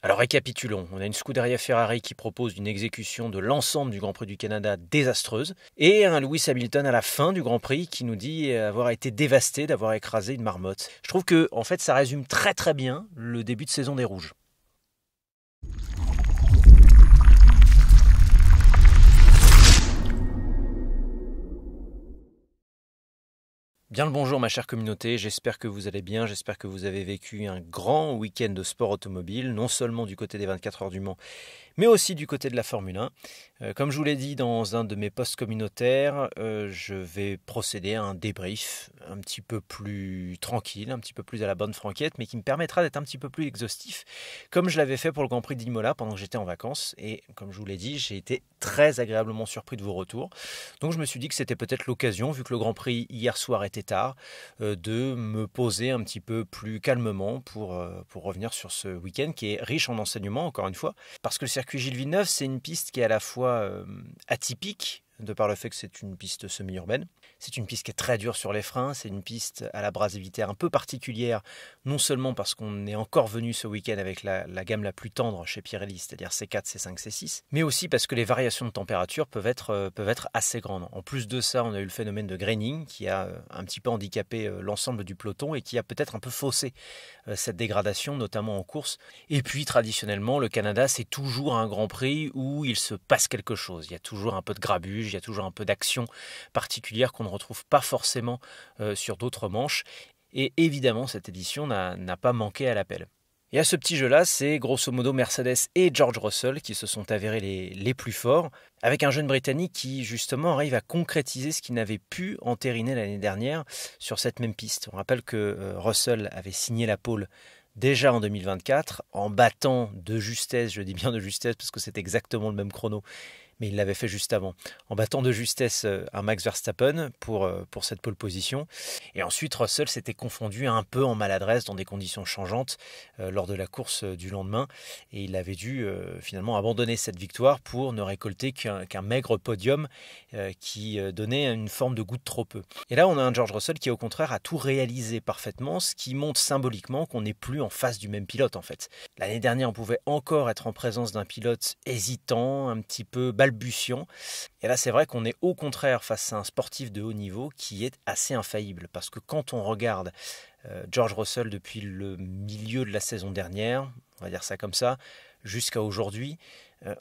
Alors récapitulons, on a une Scuderia Ferrari qui propose une exécution de l'ensemble du Grand Prix du Canada désastreuse et un Lewis Hamilton à la fin du Grand Prix qui nous dit avoir été dévasté d'avoir écrasé une marmotte. Je trouve que en fait ça résume très très bien le début de saison des Rouges. Bien le bonjour ma chère communauté, j'espère que vous allez bien, j'espère que vous avez vécu un grand week-end de sport automobile, non seulement du côté des 24 heures du Mans, mais aussi du côté de la Formule 1. Comme je vous l'ai dit dans un de mes posts communautaires, je vais procéder à un débrief un petit peu plus tranquille, un petit peu plus à la bonne franquette, mais qui me permettra d'être un petit peu plus exhaustif, comme je l'avais fait pour le Grand Prix d'Imola pendant que j'étais en vacances. Et comme je vous l'ai dit, j'ai été très agréablement surpris de vos retours. Donc je me suis dit que c'était peut-être l'occasion, vu que le Grand Prix hier soir était tard, de me poser un petit peu plus calmement pour revenir sur ce week-end qui est riche en enseignements, encore une fois, parce que le circuit Gilles Villeneuve, c'est une piste qui est à la fois atypique, de par le fait que c'est une piste semi-urbaine. C'est une piste qui est très dure sur les freins, c'est une piste à l'abrasivité un peu particulière, non seulement parce qu'on est encore venu ce week-end avec la gamme la plus tendre chez Pirelli, c'est-à-dire C4, C5, C6, mais aussi parce que les variations de température peuvent être assez grandes. En plus de ça, on a eu le phénomène de graining qui a un petit peu handicapé l'ensemble du peloton et qui a peut-être un peu faussé cette dégradation, notamment en course. Et puis, traditionnellement, le Canada, c'est toujours un Grand Prix où il se passe quelque chose. Il y a toujours un peu de grabuge, il y a toujours un peu d'action particulière qu'on ne retrouve pas forcément sur d'autres manches. Et évidemment, cette édition n'a pas manqué à l'appel. Et à ce petit jeu-là, c'est grosso modo Mercedes et George Russell qui se sont avérés les plus forts, avec un jeune Britannique qui justement arrive à concrétiser ce qu'il n'avait pu entériner l'année dernière sur cette même piste. On rappelle que Russell avait signé la pole déjà en 2024, en battant de justesse, je dis bien de justesse parce que c'est exactement le même chrono, mais il l'avait fait juste avant, en battant de justesse un Max Verstappen pour cette pole position. Et ensuite, Russell s'était confondu un peu en maladresse dans des conditions changeantes lors de la course du lendemain, et il avait dû finalement abandonner cette victoire pour ne récolter qu'un maigre podium qui donnait une forme de goût de trop peu. Et là, on a un George Russell qui, au contraire, a tout réalisé parfaitement, ce qui montre symboliquement qu'on n'est plus en face du même pilote, en fait. L'année dernière, on pouvait encore être en présence d'un pilote hésitant, un petit peu balbutiant. Et là, c'est vrai qu'on est au contraire face à un sportif de haut niveau qui est assez infaillible. Parce que quand on regarde George Russell depuis le milieu de la saison dernière, on va dire ça comme ça, jusqu'à aujourd'hui,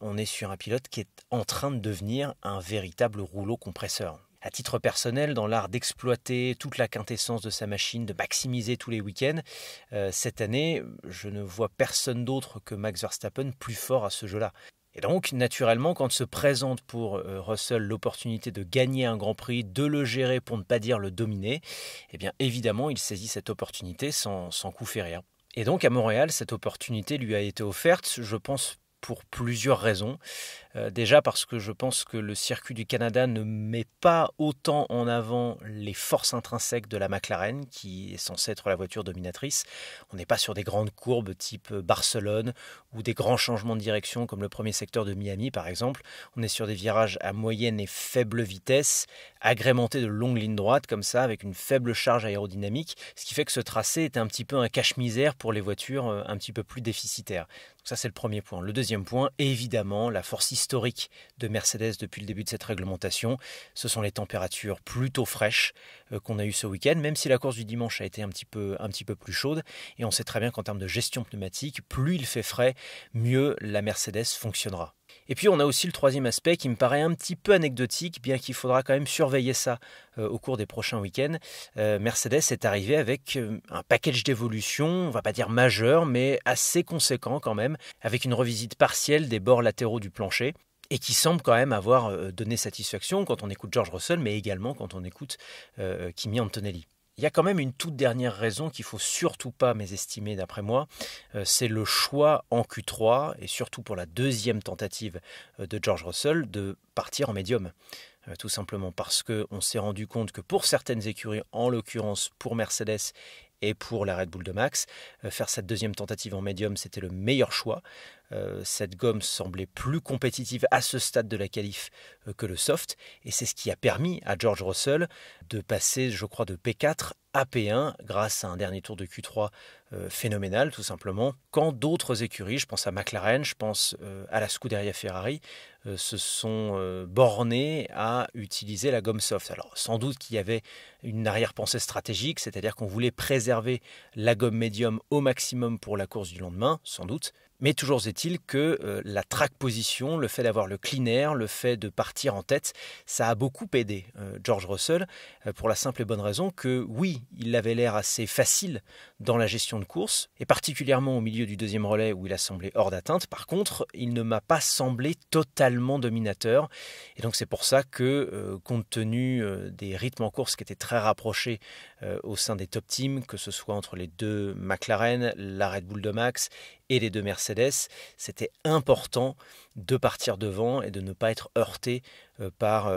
on est sur un pilote qui est en train de devenir un véritable rouleau compresseur. À titre personnel, dans l'art d'exploiter toute la quintessence de sa machine, de maximiser tous les week-ends, cette année, je ne vois personne d'autre que Max Verstappen plus fort à ce jeu-là. Et donc, naturellement, quand se présente pour Russell l'opportunité de gagner un Grand Prix, de le gérer pour ne pas dire le dominer, eh bien évidemment, il saisit cette opportunité sans coup férir. Et donc, à Montréal, cette opportunité lui a été offerte, je pense, pour plusieurs raisons. Déjà parce que je pense que le circuit du Canada ne met pas autant en avant les forces intrinsèques de la McLaren, qui est censée être la voiture dominatrice. On n'est pas sur des grandes courbes type Barcelone ou des grands changements de direction comme le premier secteur de Miami par exemple. On est sur des virages à moyenne et faible vitesse, agrémentés de longues lignes droites comme ça, avec une faible charge aérodynamique, ce qui fait que ce tracé est un petit peu un cache-misère pour les voitures un petit peu plus déficitaires. Donc ça c'est le premier point. Le deuxième point, évidemment, la force historique de Mercedes depuis le début de cette réglementation, ce sont les températures plutôt fraîches qu'on a eues ce week-end, même si la course du dimanche a été un petit peu plus chaude. Et on sait très bien qu'en termes de gestion pneumatique, plus il fait frais, mieux la Mercedes fonctionnera. Et puis on a aussi le troisième aspect qui me paraît un petit peu anecdotique, bien qu'il faudra quand même surveiller ça au cours des prochains week-ends. Mercedes est arrivé avec un package d'évolution, on va pas dire majeur, mais assez conséquent quand même, avec une revisite partielle des bords latéraux du plancher, et qui semble quand même avoir donné satisfaction quand on écoute George Russell, mais également quand on écoute Kimi Antonelli. Il y a quand même une toute dernière raison qu'il ne faut surtout pas mésestimer d'après moi, c'est le choix en Q3, et surtout pour la deuxième tentative de George Russell, de partir en médium. Tout simplement parce qu'on s'est rendu compte que pour certaines écuries, en l'occurrence pour Mercedes et pour la Red Bull de Max, faire cette deuxième tentative en médium, c'était le meilleur choix. Cette gomme semblait plus compétitive à ce stade de la qualif que le soft, et c'est ce qui a permis à George Russell de passer, je crois, de P4 à P1 grâce à un dernier tour de Q3 phénoménal tout simplement, quand d'autres écuries, je pense à McLaren, je pense à la Scuderia Ferrari, se sont bornés à utiliser la gomme soft. Alors sans doute qu'il y avait une arrière-pensée stratégique, c'est-à-dire qu'on voulait préserver la gomme médium au maximum pour la course du lendemain, sans doute. Mais toujours est-il que la track position, le fait d'avoir le clean air, le fait de partir en tête, ça a beaucoup aidé George Russell pour la simple et bonne raison que oui, il avait l'air assez facile dans la gestion de course, et particulièrement au milieu du deuxième relais où il a semblé hors d'atteinte. Par contre, il ne m'a pas semblé totalement dominateur, et donc c'est pour ça que compte tenu des rythmes en course qui étaient très rapprochés au sein des top teams, que ce soit entre les deux McLaren, la Red Bull de Max et les deux Mercedes, c'était important de partir devant et de ne pas être heurté par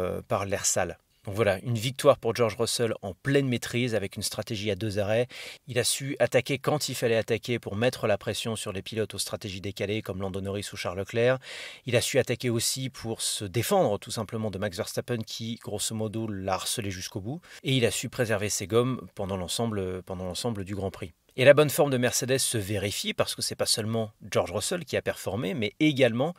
l'air sale. Donc voilà, une victoire pour George Russell en pleine maîtrise avec une stratégie à 2 arrêts. Il a su attaquer quand il fallait attaquer pour mettre la pression sur les pilotes aux stratégies décalées comme Lando Norris ou Charles Leclerc. Il a su attaquer aussi pour se défendre tout simplement de Max Verstappen qui, grosso modo, l'a harcelé jusqu'au bout. Et il a su préserver ses gommes pendant l'ensemble du Grand Prix. Et la bonne forme de Mercedes se vérifie parce que c'est pas seulement George Russell qui a performé, mais également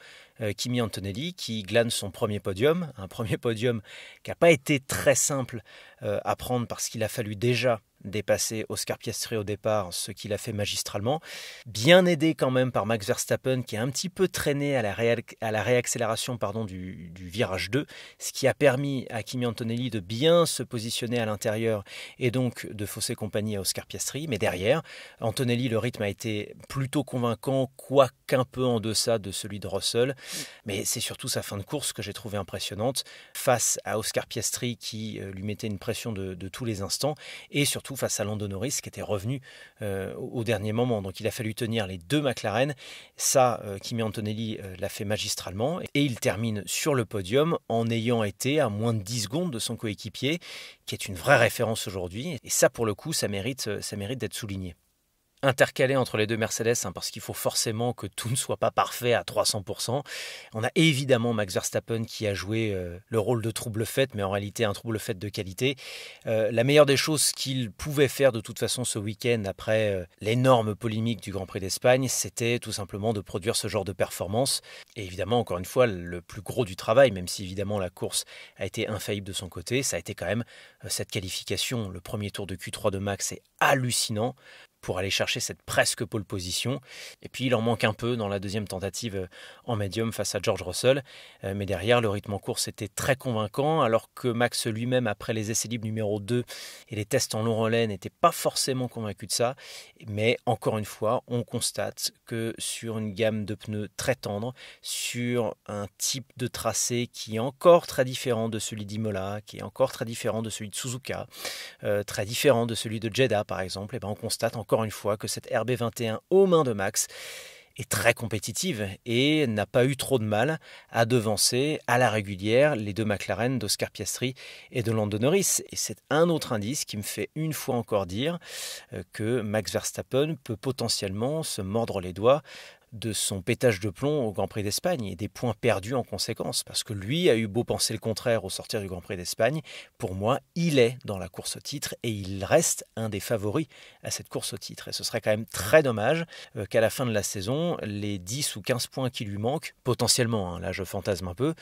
Kimi Antonelli qui glane son premier podium. Un premier podium qui n'a pas été très simple à prendre parce qu'il a fallu déjà dépasser Oscar Piastri au départ, ce qu'il a fait magistralement. Bien aidé quand même par Max Verstappen qui a un petit peu traîné à la réaccélération du virage 2, ce qui a permis à Kimi Antonelli de bien se positionner à l'intérieur et donc de fausser compagnie à Oscar Piastri. Mais derrière, Antonelli, le rythme a été plutôt convaincant, quoiqu'un peu en deçà de celui de Russell. Mais c'est surtout sa fin de course que j'ai trouvé impressionnante face à Oscar Piastri qui lui mettait une pression de tous les instants et surtout face à Lando Norris qui était revenu au dernier moment. Donc il a fallu tenir les deux McLaren. Ça, Kimi Antonelli l'a fait magistralement et il termine sur le podium en ayant été à moins de 10 secondes de son coéquipier qui est une vraie référence aujourd'hui. Et ça, pour le coup, ça mérite d'être souligné. Intercalé entre les deux Mercedes, parce qu'il faut forcément que tout ne soit pas parfait à 300%. On a évidemment Max Verstappen qui a joué le rôle de trouble-fête, mais en réalité un trouble-fête de qualité. La meilleure des choses qu'il pouvait faire de toute façon ce week-end, après l'énorme polémique du Grand Prix d'Espagne, c'était tout simplement de produire ce genre de performance. Et évidemment, encore une fois, le plus gros du travail, même si évidemment la course a été infaillible de son côté, ça a été quand même cette qualification. Le premier tour de Q3 de Max est hallucinant pour aller chercher cette presque pole position. Et puis il en manque un peu dans la deuxième tentative en médium face à George Russell. Mais derrière, le rythme en course était très convaincant, alors que Max lui-même, après les essais libres numéro 2 et les tests en long relais, n'était pas forcément convaincu de ça. Mais encore une fois, on constate que sur une gamme de pneus très tendre, sur un type de tracé qui est encore très différent de celui d'Imola, qui est encore très différent de celui de Suzuka, très différent de celui de Jeddah par exemple, et on constate encore une fois que cette RB21 aux mains de Max est très compétitive et n'a pas eu trop de mal à devancer à la régulière les deux McLaren d'Oscar Piastri et de Lando Norris. Et c'est un autre indice qui me fait une fois encore dire que Max Verstappen peut potentiellement se mordre les doigts de son pétage de plomb au Grand Prix d'Espagne et des points perdus en conséquence, parce que lui a eu beau penser le contraire au sortir du Grand Prix d'Espagne. Pour moi, il est dans la course au titre et il reste un des favoris à cette course au titre. Et ce serait quand même très dommage qu'à la fin de la saison, les 10 ou 15 points qui lui manquent, potentiellement, là je fantasme un peu,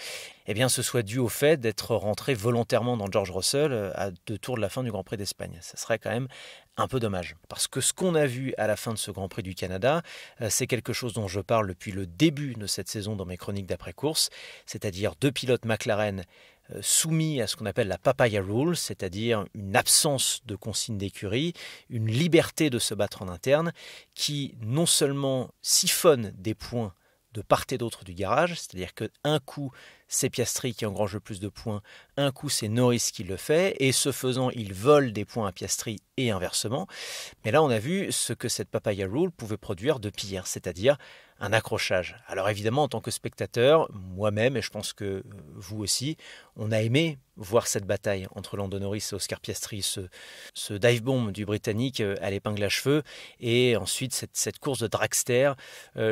eh bien ce soit dû au fait d'être rentré volontairement dans George Russell à 2 tours de la fin du Grand Prix d'Espagne. Ce serait quand même un peu dommage. Parce que ce qu'on a vu à la fin de ce Grand Prix du Canada, c'est quelque chose dont je parle depuis le début de cette saison dans mes chroniques d'après-course, c'est-à-dire deux pilotes McLaren soumis à ce qu'on appelle la papaya rule, c'est-à-dire une absence de consigne d'écurie, une liberté de se battre en interne, qui non seulement siphonne des points de part et d'autre du garage, c'est-à-dire qu'un coup c'est Piastri qui engrange le plus de points, un coup c'est Norris qui le fait, et ce faisant il vole des points à Piastri et inversement. Mais là on a vu ce que cette papaya rule pouvait produire de pire, c'est-à-dire un accrochage. Alors évidemment en tant que spectateur, moi-même et je pense que vous aussi, on a aimé voir cette bataille entre Lando Norris et Oscar Piastri, ce dive bomb du Britannique à l'épingle à cheveux et ensuite cette course de dragster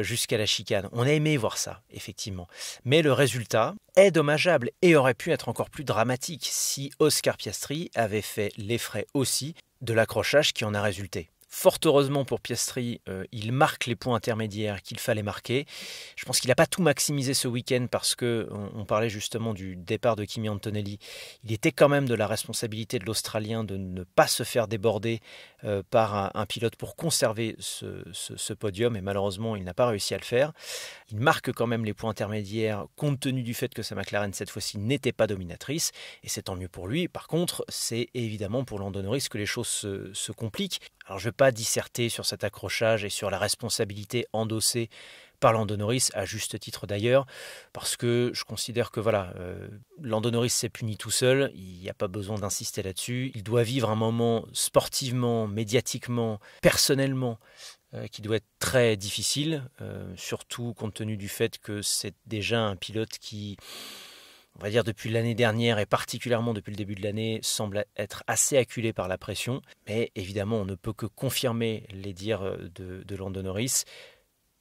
jusqu'à la chicane. On a aimé voir ça, effectivement. Mais le résultat est dommageable et aurait pu être encore plus dramatique si Oscar Piastri avait fait les frais aussi de l'accrochage qui en a résulté. Fort heureusement pour Piastri, il marque les points intermédiaires qu'il fallait marquer. Je pense qu'il n'a pas tout maximisé ce week-end parce qu'on parlait justement du départ de Kimi Antonelli. Il était quand même de la responsabilité de l'Australien de ne pas se faire déborder par un pilote pour conserver ce podium et malheureusement il n'a pas réussi à le faire. Il marque quand même les points intermédiaires compte tenu du fait que sa McLaren cette fois-ci n'était pas dominatrice et c'est tant mieux pour lui. Par contre, c'est évidemment pour Lando Norris que les choses se compliquent. Alors je ne vais pas disserter sur cet accrochage et sur la responsabilité endossée par Lando Norris, à juste titre d'ailleurs, parce que je considère que Lando Norris s'est puni tout seul, il n'y a pas besoin d'insister là-dessus, il doit vivre un moment sportivement, médiatiquement, personnellement, qui doit être très difficile, surtout compte tenu du fait que c'est déjà un pilote qui, on va dire depuis l'année dernière et particulièrement depuis le début de l'année, semble être assez acculé par la pression. Mais évidemment, on ne peut que confirmer les dires de Lando Norris.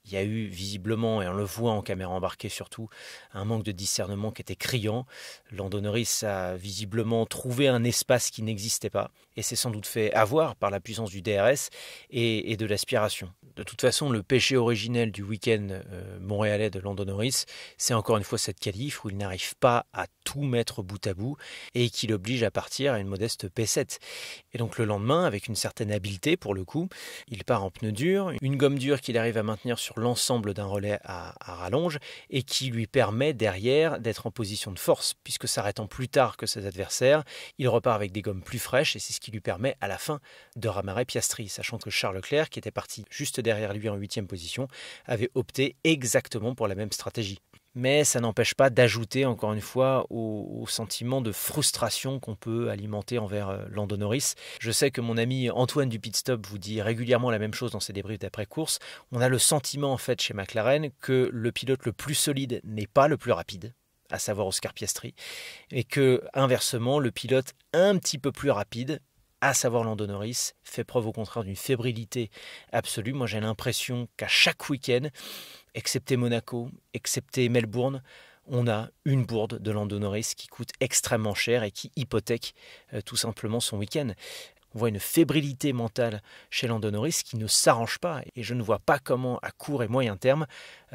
Il y a eu visiblement, et on le voit en caméra embarquée surtout, un manque de discernement qui était criant. Lando Norris a visiblement trouvé un espace qui n'existait pas. Et c'est sans doute fait avoir par la puissance du DRS et de l'aspiration. De toute façon, le péché originel du week-end montréalais de Lando Norris, c'est encore une fois cette qualif où il n'arrive pas à tout mettre bout à bout et qui l'oblige à partir à une modeste P7. Et donc le lendemain, avec une certaine habileté pour le coup, il part en pneu dur, une gomme dure qu'il arrive à maintenir sur l'ensemble d'un relais à rallonge et qui lui permet derrière d'être en position de force, puisque s'arrêtant plus tard que ses adversaires, il repart avec des gommes plus fraîches et c'est ce qui lui permet à la fin de ramarrer Piastri, sachant que Charles Leclerc, qui était parti juste derrière lui en 8e position, avait opté exactement pour la même stratégie. Mais ça n'empêche pas d'ajouter encore une fois au sentiment de frustration qu'on peut alimenter envers Lando Norris. Je sais que mon ami Antoine du Pit Stop vous dit régulièrement la même chose dans ses débriefs d'après-course. On a le sentiment en fait chez McLaren que le pilote le plus solide n'est pas le plus rapide, à savoir Oscar Piastri, et que inversement le pilote un petit peu plus rapide, à savoir Lando Norris, fait preuve au contraire d'une fébrilité absolue. Moi j'ai l'impression qu'à chaque week-end, excepté Monaco, excepté Melbourne, on a une bourde de Lando Norris qui coûte extrêmement cher et qui hypothèque tout simplement son week-end. On voit une fébrilité mentale chez Lando Norris qui ne s'arrange pas. Et je ne vois pas comment, à court et moyen terme,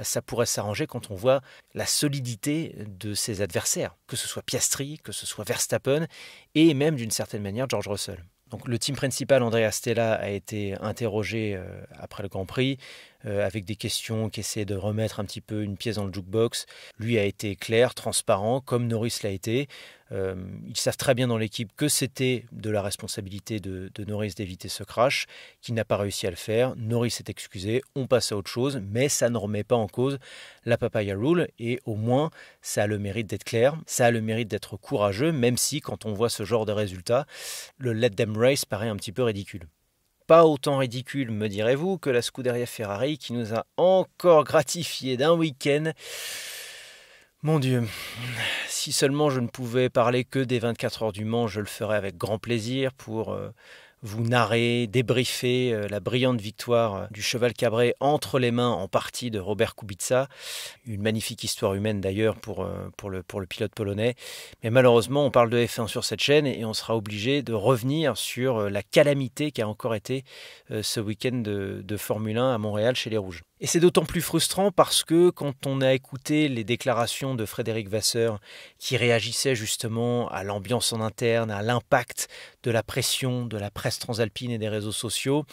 ça pourrait s'arranger quand on voit la solidité de ses adversaires, que ce soit Piastri, que ce soit Verstappen, et même d'une certaine manière George Russell. Donc le team principal, Andrea Stella, a été interrogé après le Grand Prix avec des questions qui essaient de remettre un petit peu une pièce dans le jukebox. Lui a été clair, transparent, comme Norris l'a été. Ils savent très bien dans l'équipe que c'était de la responsabilité de Norris d'éviter ce crash, qu'il n'a pas réussi à le faire. Norris s'est excusé, on passe à autre chose, mais ça ne remet pas en cause la Papaya Rule et au moins ça a le mérite d'être clair, ça a le mérite d'être courageux, même si quand on voit ce genre de résultat, le Let Them Race paraît un petit peu ridicule. Pas autant ridicule, me direz-vous, que la Scuderia Ferrari qui nous a encore gratifié d'un week-end. Mon Dieu, si seulement je ne pouvais parler que des 24 heures du Mans, je le ferais avec grand plaisir pour vous narrer, débriefer la brillante victoire du cheval cabré entre les mains en partie de Robert Kubica. Une magnifique histoire humaine d'ailleurs pour le pilote polonais. Mais malheureusement, on parle de F1 sur cette chaîne et on sera obligé de revenir sur la calamité qui a encore été ce week-end de Formule 1 à Montréal chez les Rouges. Et c'est d'autant plus frustrant parce que quand on a écouté les déclarations de Frédéric Vasseur qui réagissait justement à l'ambiance en interne, à l'impact de la pression de la presse transalpine et des réseaux sociaux,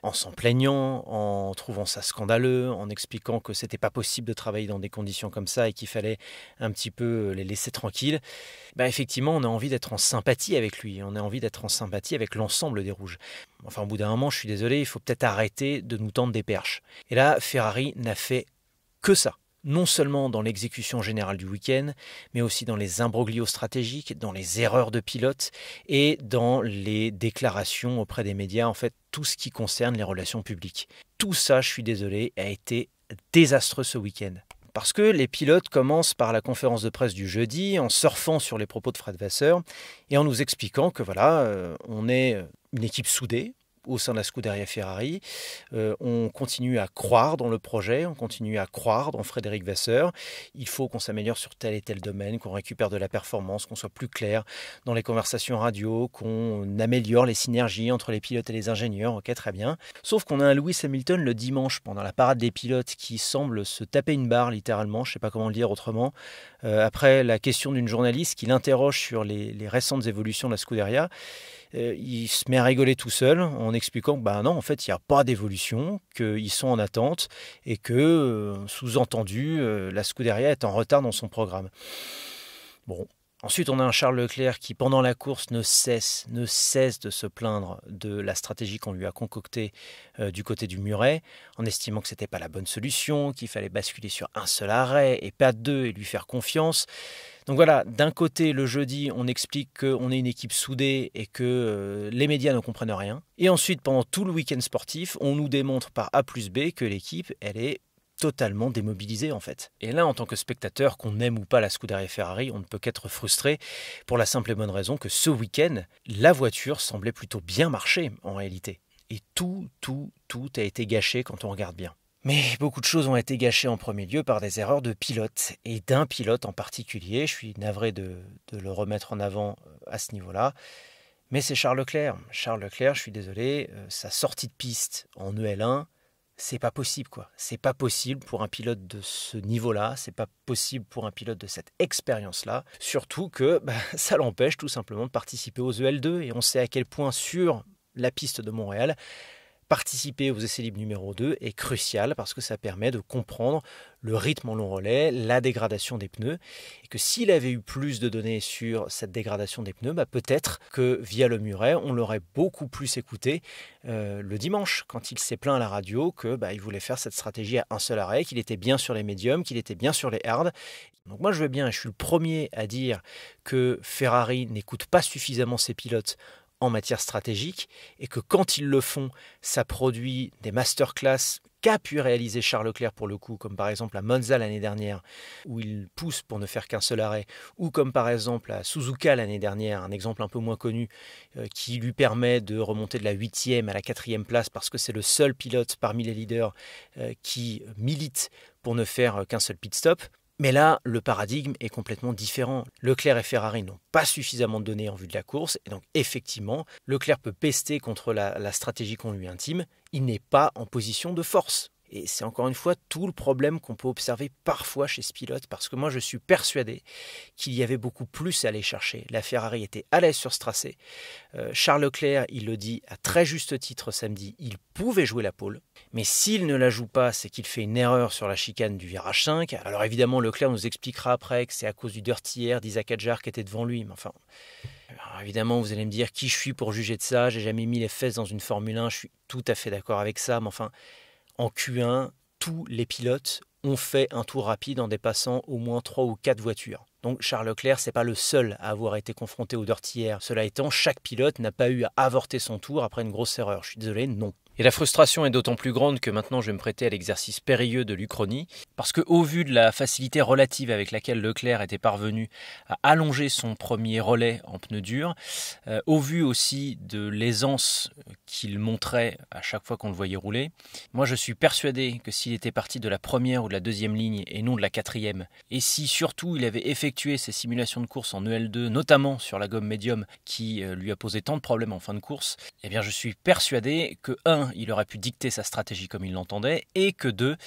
en s'en plaignant, en trouvant ça scandaleux, en expliquant que c'était pas possible de travailler dans des conditions comme ça et qu'il fallait un petit peu les laisser tranquilles, effectivement on a envie d'être en sympathie avec lui, on a envie d'être en sympathie avec l'ensemble des Rouges. Enfin au bout d'un moment, je suis désolé, il faut peut-être arrêter de nous tendre des perches. Et là, Ferrari n'a fait que ça. Non seulement dans l'exécution générale du week-end, mais aussi dans les imbroglios stratégiques, dans les erreurs de pilote et dans les déclarations auprès des médias, en fait tout ce qui concerne les relations publiques. Tout ça, je suis désolé, a été désastreux ce week-end. Parce que les pilotes commencent par la conférence de presse du jeudi en surfant sur les propos de Fred Vasseur et en nous expliquant que on est une équipe soudée, au sein de la Scuderia Ferrari. On continue à croire dans le projet, on continue à croire dans Frédéric Vasseur. Il faut qu'on s'améliore sur tel et tel domaine, qu'on récupère de la performance, qu'on soit plus clair dans les conversations radio, qu'on améliore les synergies entre les pilotes et les ingénieurs. Ok, très bien. Sauf qu'on a un Lewis Hamilton le dimanche pendant la parade des pilotes qui semble se taper une barre littéralement, je ne sais pas comment le dire autrement. Après la question d'une journaliste qui l'interroge sur les récentes évolutions de la Scuderia, il se met à rigoler tout seul en expliquant que non, en fait, il n'y a pas d'évolution, qu'ils sont en attente et que, sous-entendu, la Scuderia est en retard dans son programme. Bon. Ensuite, on a un Charles Leclerc qui, pendant la course, ne cesse de se plaindre de la stratégie qu'on lui a concoctée du côté du muret, en estimant que ce n'était pas la bonne solution, qu'il fallait basculer sur un seul arrêt et pas deux et lui faire confiance. Donc voilà, d'un côté, le jeudi, on explique qu'on est une équipe soudée et que les médias ne comprennent rien. Et ensuite, pendant tout le week-end sportif, on nous démontre par A plus B que l'équipe, elle est totalement démobilisé en fait. Et là, en tant que spectateur, qu'on aime ou pas la Scuderia Ferrari, on ne peut qu'être frustré pour la simple et bonne raison que ce week-end, la voiture semblait plutôt bien marcher en réalité. Et tout a été gâché quand on regarde bien. Mais beaucoup de choses ont été gâchées en premier lieu par des erreurs de pilote, et d'un pilote en particulier. Je suis navré de le remettre en avant à ce niveau-là. Mais c'est Charles Leclerc. Charles Leclerc, je suis désolé, sa sortie de piste en EL1, c'est pas possible quoi. C'est pas possible pour un pilote de ce niveau-là, c'est pas possible pour un pilote de cette expérience-là. Surtout que ça l'empêche tout simplement de participer aux EL2 et on sait à quel point sur la piste de Montréal, participer aux essais libres numéro 2 est crucial parce que ça permet de comprendre le rythme en long relais, la dégradation des pneus, et que s'il avait eu plus de données sur cette dégradation des pneus, peut-être que via le muret, on l'aurait beaucoup plus écouté le dimanche, quand il s'est plaint à la radio que il voulait faire cette stratégie à un seul arrêt, qu'il était bien sur les médiums, qu'il était bien sur les hards. Donc moi je veux bien, je suis le premier à dire que Ferrari n'écoute pas suffisamment ses pilotes en matière stratégique et que quand ils le font, ça produit des masterclass qu'a pu réaliser Charles Leclerc pour le coup, comme par exemple à Monza l'année dernière, où il pousse pour ne faire qu'un seul arrêt, ou comme par exemple à Suzuka l'année dernière, un exemple un peu moins connu, qui lui permet de remonter de la 8e à la 4e place parce que c'est le seul pilote parmi les leaders qui milite pour ne faire qu'un seul pit stop. Mais là, le paradigme est complètement différent. Leclerc et Ferrari n'ont pas suffisamment de données en vue de la course, et donc effectivement, Leclerc peut pester contre la stratégie qu'on lui intime, il n'est pas en position de force. Et c'est encore une fois tout le problème qu'on peut observer parfois chez ce pilote, parce que moi je suis persuadé qu'il y avait beaucoup plus à aller chercher. La Ferrari était à l'aise sur ce tracé. Charles Leclerc, il le dit à très juste titre samedi, il pouvait jouer la pole, mais s'il ne la joue pas, c'est qu'il fait une erreur sur la chicane du virage 5. Alors évidemment, Leclerc nous expliquera après que c'est à cause du dirty air d'Isaac Hadjar qui était devant lui, mais enfin... Alors évidemment, vous allez me dire qui je suis pour juger de ça, j'ai jamais mis les fesses dans une Formule 1, je suis tout à fait d'accord avec ça, mais enfin... En Q1, tous les pilotes ont fait un tour rapide en dépassant au moins 3 ou 4 voitures. Donc Charles Leclerc, c'est pas le seul à avoir été confronté au dirty air. Cela étant, chaque pilote n'a pas eu à avorter son tour après une grosse erreur. Je suis désolé, non. Et la frustration est d'autant plus grande que maintenant je vais me prêter à l'exercice périlleux de l'Uchronie, parce qu'au vu de la facilité relative avec laquelle Leclerc était parvenu à allonger son premier relais en pneus durs, au vu aussi de l'aisance qu'il montrait à chaque fois qu'on le voyait rouler, moi je suis persuadé que s'il était parti de la première ou de la deuxième ligne et non de la quatrième, et si surtout il avait effectué ses simulations de course en EL2, notamment sur la gomme médium qui lui a posé tant de problèmes en fin de course, eh bien je suis persuadé que 1, il aurait pu dicter sa stratégie comme il l'entendait, et que 2,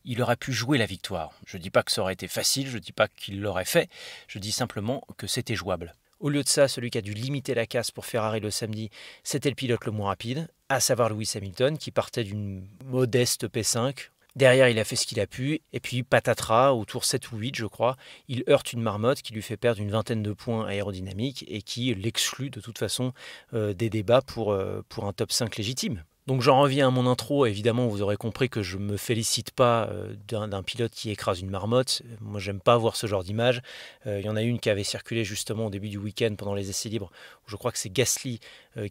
il aurait pu jouer la victoire. Je ne dis pas que ça aurait été facile, je ne dis pas qu'il l'aurait fait, je dis simplement que c'était jouable. Au lieu de ça, celui qui a dû limiter la casse pour Ferrari le samedi, c'était le pilote le moins rapide, à savoir Lewis Hamilton, qui partait d'une modeste P5. Derrière, il a fait ce qu'il a pu, et puis patatras, au tour 7 ou 8, je crois, il heurte une marmotte qui lui fait perdre une vingtaine de points aérodynamiques et qui l'exclut de toute façon des débats pour un top 5 légitime. Donc j'en reviens à mon intro, évidemment vous aurez compris que je ne me félicite pas d'un pilote qui écrase une marmotte. Moi j'aime pas voir ce genre d'image. Il y en a une qui avait circulé justement au début du week-end pendant les essais libres, où je crois que c'est Gasly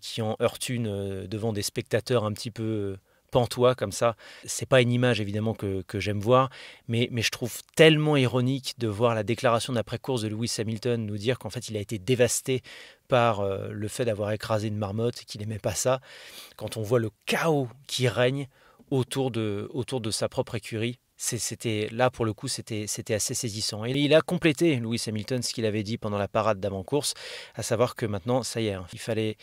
qui en heurte une devant des spectateurs un petit peu pantois comme ça. C'est pas une image évidemment que j'aime voir, mais je trouve tellement ironique de voir la déclaration d'après-course de Lewis Hamilton nous dire qu'en fait il a été dévasté par le fait d'avoir écrasé une marmotte et qu'il n'aimait pas ça, quand on voit le chaos qui règne autour de sa propre écurie. C'était là pour le coup, c'était assez saisissant. Et il a complété, Lewis Hamilton, ce qu'il avait dit pendant la parade d'avant-course, à savoir que maintenant, ça y est, il fallait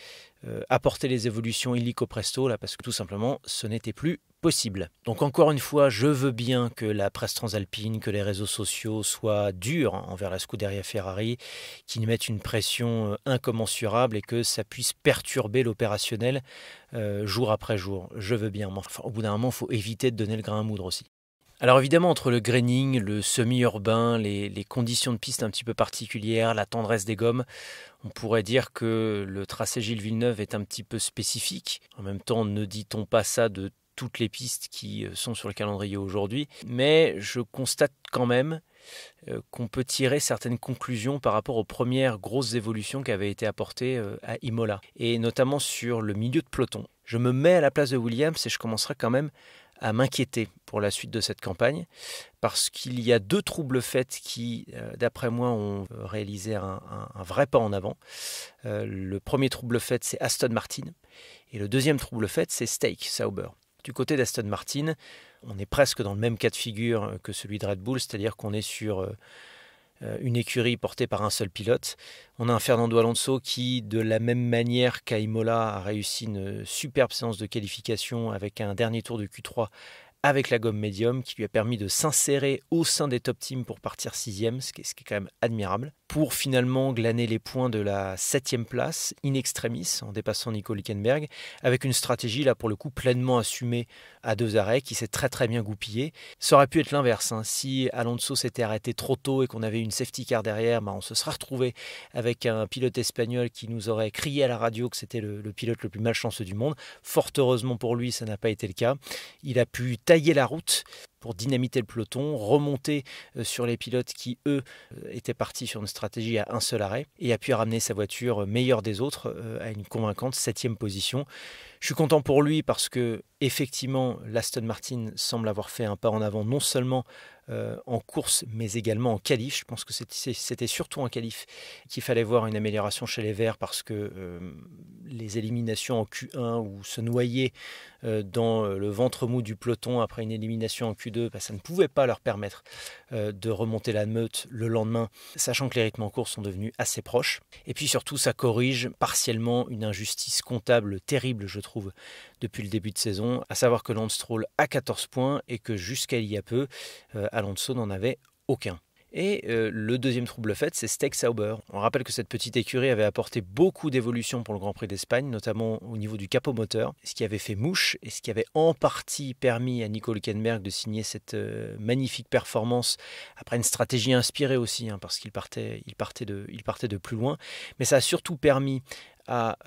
apporter les évolutions illico presto, là, parce que tout simplement, ce n'était plus possible. Donc encore une fois, je veux bien que la presse transalpine, que les réseaux sociaux soient durs envers la Scuderia Ferrari, qu'ils mettent une pression incommensurable et que ça puisse perturber l'opérationnel jour après jour. Je veux bien, mais enfin, au bout d'un moment, il faut éviter de donner le grain à moudre aussi. Alors évidemment, entre le graining, le semi-urbain, les conditions de piste un petit peu particulières, la tendresse des gommes, on pourrait dire que le tracé Gilles Villeneuve est un petit peu spécifique. En même temps, ne dit-on pas ça de toutes les pistes qui sont sur le calendrier aujourd'hui. Mais je constate quand même qu'on peut tirer certaines conclusions par rapport aux premières grosses évolutions qui avaient été apportées à Imola, et notamment sur le milieu de peloton. Je me mets à la place de Williams et je commencerai quand même à m'inquiéter pour la suite de cette campagne, parce qu'il y a 2 troubles faits qui, d'après moi, ont réalisé un vrai pas en avant. Le premier trouble fait, c'est Aston Martin, et le deuxième trouble fait, c'est Stake Sauber. Du côté d'Aston Martin, on est presque dans le même cas de figure que celui de Red Bull, c'est-à-dire qu'on est sur une écurie portée par un seul pilote. On a un Fernando Alonso qui, de la même manière qu'à Imola, a réussi une superbe séance de qualification avec un dernier tour de Q3 avec la gomme médium qui lui a permis de s'insérer au sein des top teams pour partir 6e, ce qui est quand même admirable, pour finalement glaner les points de la 7e place, in extremis, en dépassant Nico Hülkenberg, avec une stratégie là pour le coup pleinement assumée à 2 arrêts, qui s'est très très bien goupillée. Ça aurait pu être l'inverse, hein. Si Alonso s'était arrêté trop tôt et qu'on avait une safety car derrière, on se serait retrouvé avec un pilote espagnol qui nous aurait crié à la radio que c'était le pilote le plus malchanceux du monde. Fort heureusement pour lui, ça n'a pas été le cas. Il a pu tailler la route pour dynamiter le peloton, remonter sur les pilotes qui, eux, étaient partis sur une stratégie à un seul arrêt, et a pu ramener sa voiture meilleure des autres à une convaincante 7e position. Je suis content pour lui parce que, effectivement, l'Aston Martin semble avoir fait un pas en avant, non seulement en course, mais également en qualif. Je pense que c'était surtout en qualif qu'il fallait voir une amélioration chez les Verts, parce que les éliminations en Q1 ou se noyer dans le ventre mou du peloton après une élimination en Q2, ça ne pouvait pas leur permettre de remonter la meute le lendemain, sachant que les rythmes en course sont devenus assez proches. Et puis surtout, ça corrige partiellement une injustice comptable terrible, je trouve, depuis le début de saison, à savoir que Lance Stroll a 14 points et que jusqu'à il y a peu, Alonso n'en avait aucun. Et le deuxième trouble fait, c'est Stake Sauber. On rappelle que cette petite écurie avait apporté beaucoup d'évolutions pour le Grand Prix d'Espagne, notamment au niveau du capot moteur, ce qui avait fait mouche et ce qui avait en partie permis à Nico Hülkenberg de signer cette magnifique performance après une stratégie inspirée aussi, parce qu'il partait de plus loin. Mais ça a surtout permis à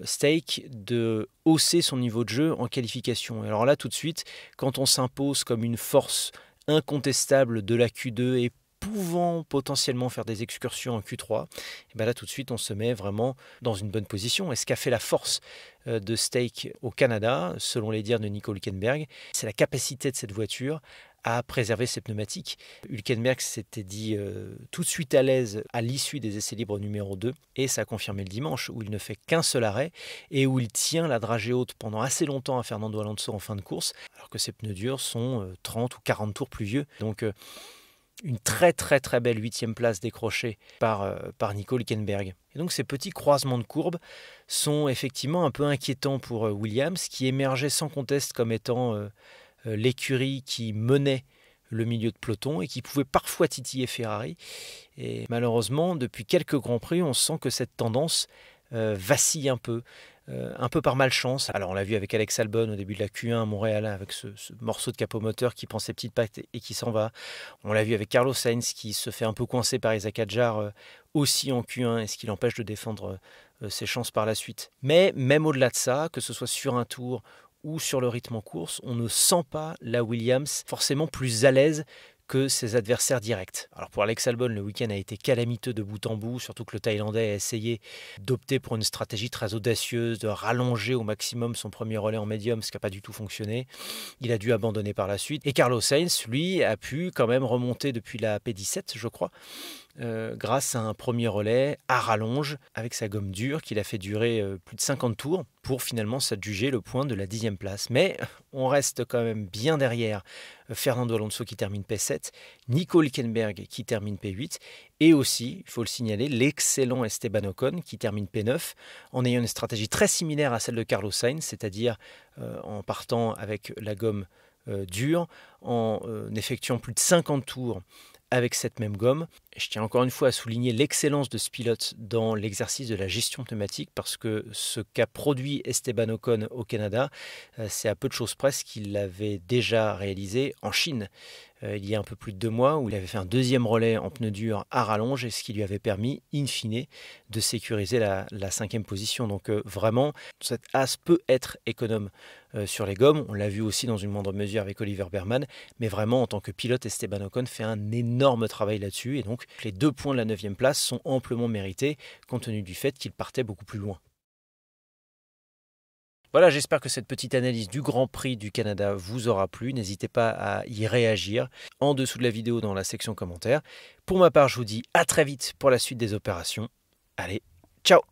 Stake de hausser son niveau de jeu en qualification. Et alors là, tout de suite, quand on s'impose comme une force incontestable de la Q2 et pouvant potentiellement faire des excursions en Q3, et là tout de suite on se met vraiment dans une bonne position. Et ce qu'a fait la force de Stake au Canada, selon les dires de Nico Hülkenberg, c'est la capacité de cette voiture à préserver ses pneumatiques. Hülkenberg s'était dit tout de suite à l'aise à l'issue des essais libres numéro 2, et ça a confirmé le dimanche, où il ne fait qu'un seul arrêt et où il tient la dragée haute pendant assez longtemps à Fernando Alonso en fin de course, alors que ses pneus durs sont 30 ou 40 tours plus vieux. Donc une très très très belle 8e place décrochée par Nico Hülkenberg. Et donc ces petits croisements de courbes sont effectivement un peu inquiétants pour Williams, qui émergeait sans conteste comme étant l'écurie qui menait le milieu de peloton et qui pouvait parfois titiller Ferrari. Et malheureusement, depuis quelques Grands Prix, on sent que cette tendance vacille un peu par malchance. Alors on l'a vu avec Alex Albon au début de la Q1 à Montréal, avec ce morceau de capot moteur qui prend ses petites pattes et qui s'en va. On l'a vu avec Carlos Sainz qui se fait un peu coincer par Isaac Hadjar aussi en Q1, et ce qui l'empêche de défendre ses chances par la suite. Mais même au-delà de ça, que ce soit sur un tour ou sur le rythme en course, on ne sent pas la Williams forcément plus à l'aise que ses adversaires directs. Alors pour Alex Albon, le week-end a été calamiteux de bout en bout, surtout que le Thaïlandais a essayé d'opter pour une stratégie très audacieuse, de rallonger au maximum son premier relais en médium, ce qui n'a pas du tout fonctionné. Il a dû abandonner par la suite. Et Carlos Sainz, lui, a pu quand même remonter depuis la P17, je crois, grâce à un premier relais à rallonge avec sa gomme dure qu'il a fait durer plus de 50 tours pour finalement s'adjuger le point de la 10e place. Mais on reste quand même bien derrière Fernando Alonso qui termine P7, Nico Hülkenberg qui termine P8 et aussi, il faut le signaler, l'excellent Esteban Ocon qui termine P9 en ayant une stratégie très similaire à celle de Carlos Sainz, c'est-à-dire en partant avec la gomme dure, en effectuant plus de 50 tours avec cette même gomme. Je tiens encore une fois à souligner l'excellence de ce pilote dans l'exercice de la gestion pneumatique parce que ce qu'a produit Esteban Ocon au Canada, c'est à peu de choses près qu'il l'avait déjà réalisé en Chine il y a un peu plus de 2 mois où il avait fait un deuxième relais en pneu dur à rallonge et ce qui lui avait permis, in fine, de sécuriser la 5e position. Donc vraiment, cette as peut être économe sur les gommes. On l'a vu aussi dans une moindre mesure avec Oliver Behrman, mais vraiment en tant que pilote, Esteban Ocon fait un énorme travail là-dessus et donc les 2 points de la 9e place sont amplement mérités compte tenu du fait qu'il partait beaucoup plus loin. Voilà, j'espère que cette petite analyse du Grand Prix du Canada vous aura plu. N'hésitez pas à y réagir en dessous de la vidéo dans la section commentaires. Pour ma part, je vous dis à très vite pour la suite des opérations. Allez, ciao!